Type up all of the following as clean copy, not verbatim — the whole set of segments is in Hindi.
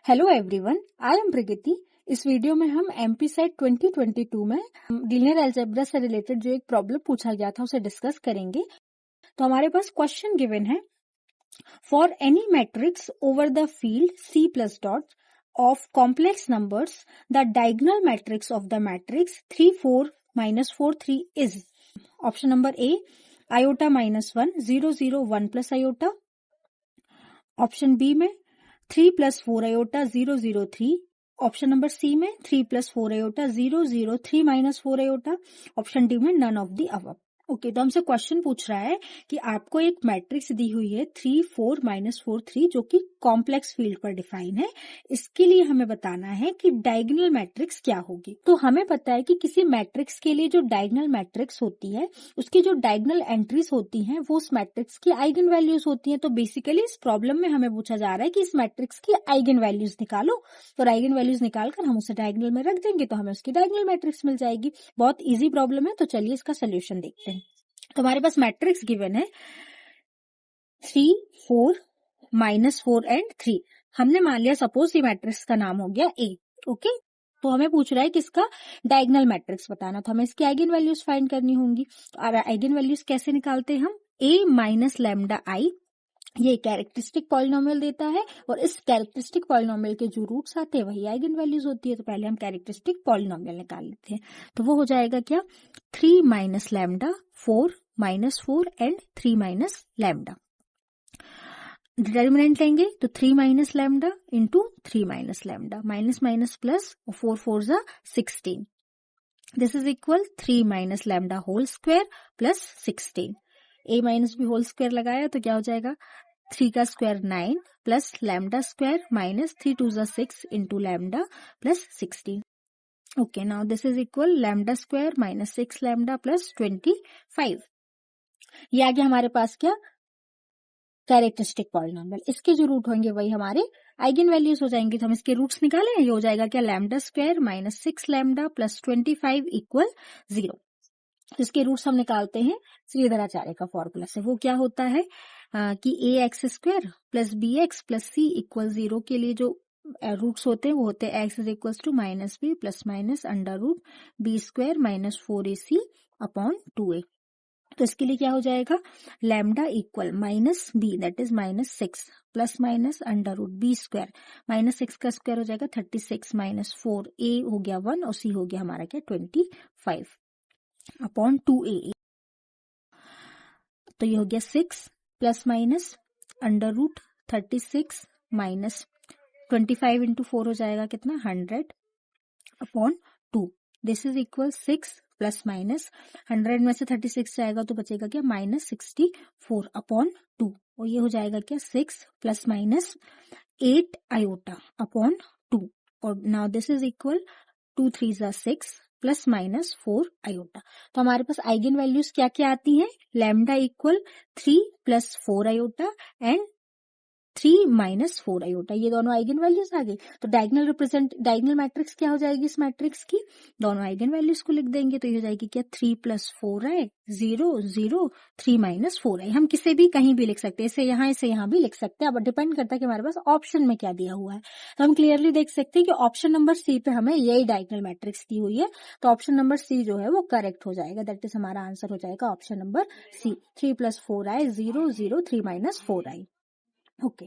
हेलो एवरीवन, आई एम प्रगति। इस वीडियो में हम एमपी सेट 2022 में लीनियर अलजेब्रा से रिलेटेड जो एक प्रॉब्लम पूछा गया था उसे डिस्कस करेंगे। तो हमारे पास क्वेश्चन गिवन है, for any matrix over the field C plus dot of complex numbers the diagonal matrix of the matrix 3 4 -4 3 is. Option number A iota -1 0 0 1 plus iota, option B में 3 + 4 आयोटा 0 0 3, ऑप्शन नंबर सी में 3 + 4 आयोटा 0 0 3 -4 आयोटा, ऑप्शन डी में none of the above. Okay, तो हमसे क्वेश्चन पूछ रहा है कि आपको एक मैट्रिक्स दी हुई है 3 4 -4 3 जो कि कॉम्प्लेक्स फील्ड पर डिफाइन है। इसके लिए हमें बताना है कि डायगोनल मैट्रिक्स क्या होगी। तो हमें पता है कि किसी मैट्रिक्स के लिए जो डायगोनल मैट्रिक्स होती है उसकी जो डायगोनल एंट्रीज होती हैं वो उस मैट्रिक्स की आइगन वैल्यूज होती हैं। तो बेसिकली इस प्रॉब्लम में हमें पूछा जा रहा है कि इस मैट्रिक्स की आइगन वैल्यूज निकालो। तो आइगन वैल्यूज निकालकर हम उसे डायगोनल में रख देंगे तो हमें उसकी डायगोनल मैट्रिक्स मिल जाएगी। बहुत इजी प्रॉब्लम है, तो चलिए इसका सोल्यूशन देखते हैं। तो हमारे पास मैट्रिक्स गिवन है 3 4 -4 एंड 3। हमने मान लिया सपोज ये मैट्रिक्स का नाम हो गया ए। ओके, तो हमें पूछ रहा है कि इसका डायगोनल मैट्रिक्स बताना, तो हमें इसकी आइगन वैल्यूज फाइंड करनी होंगी। और आइगन वैल्यूज कैसे निकालते हैं हम, a माइनस लैम्डा आई, ये कैरेक्टरिस्टिक पॉलिनोमियल देता है और इस कैरेक्टरिस्टिक पॉलिनोमियल के जो रूट्स आते हैं वही आइगन वैल्यूज होती है। तो पहले हम कैरेक्टरिस्टिक पॉलिनोमियल निकाल लेते हैं। तो वो हो जाएगा क्या, 3 minus lambda 4 -4 and 3 minus lambda. Determinant लेंगे तो 3 minus lambda into 3 minus lambda, minus minus plus, 4 4 जा 16। This is equal 3 minus lambda whole square plus 16। a minus b whole square लगाया तो क्या हो जाएगा, 3 का square 9 plus lambda square minus 3 2 जा 6 into lambda plus 16। Okay, now this is equal lambda square minus 6 lambda plus 25। ये आ गया हमारे पास क्या, कैरेक्टरिस्टिक पॉलिनोमियल। इसके जो रूट होंगे वही हमारे आइगन वैल्यूज हो जाएंगे। तो हम इसके रूट्स निकालें, ये हो जाएगा क्या, lambda square minus 6 lambda plus 25 equal 0। तो इसके रूट्स हम निकालते हैं श्रीधराचार्य का फॉर्मूला से। वो क्या होता है कि a x square plus b x plus c equal 0 के लिए जो रूट्स होते हैं वो होते हैं x is equal to minus b plus minus under root b square minus 4ac upon 2a। तो इसके लिए क्या हो जाएगा, lambda equal minus b that is minus 6 plus minus under root b square minus 6 का स्क्वायर हो जाएगा 36 माइनस 4, ए हो गया 1 और सी हो गया हमारा क्या 25 अपॉन 2a। तो ये हो गया 6 plus minus under root 36 minus 25 into 4 हो जाएगा कितना 100 upon 2। This is equal 6 plus minus 100 में से 36 जाएगा तो बचेगा क्या माइनस 64 अपॉन 2। और ये हो जाएगा क्या 6 प्लस माइनस 8 आयोटा अपॉन 2। और नाउ दिस इज इक्वल 2 3 जा 6 प्लस माइनस 4 आयोटा। तो हमारे पास आइगन वैल्यूज क्या क्या आती हैं, lambda equal 3 + 4 iota and 3 - 4 iota, ये दोनों आइगन वैल्यूज आ गई। तो डायगोनल मैट्रिक्स क्या हो जाएगी इस मैट्रिक्स की, दोनों आइगन वैल्यूज को लिख देंगे तो ये हो जाएगी क्या 3 + 4 है 0 0 3 - 4 है। हम किसे भी कहीं भी लिख सकते हैं, इसे यहाँ भी लिख सकते हैं। अब डिपेंड करता है कि हमारे पास ऑप्शन में क्या दिया हुआ है। तो हम क्लियरली देख सकते हैं कि ऑप्शन नंबर सी पे हमें यही डायगोनल मैट्रिक्स दी हुई है। तो ऑप्शन नंबर सी जो है वो करेक्ट हो जाएगा, दैट इज हमारा आंसर हो जाएगा ऑप्शन नंबर सी। 3 + 4 आए 0 0 3 - 4 आए। ओके,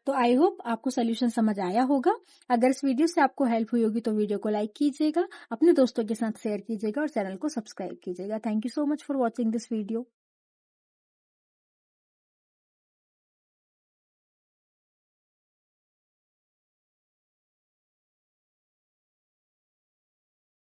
तो आई होप आपको सोल्यूशन समझ आया होगा। अगर इस वीडियो से आपको हेल्प हुई होगी तो वीडियो को लाइक कीजिएगा, अपने दोस्तों के साथ शेयर कीजिएगा और चैनल को सब्सक्राइब कीजिएगा। Thank you so much for watching this video.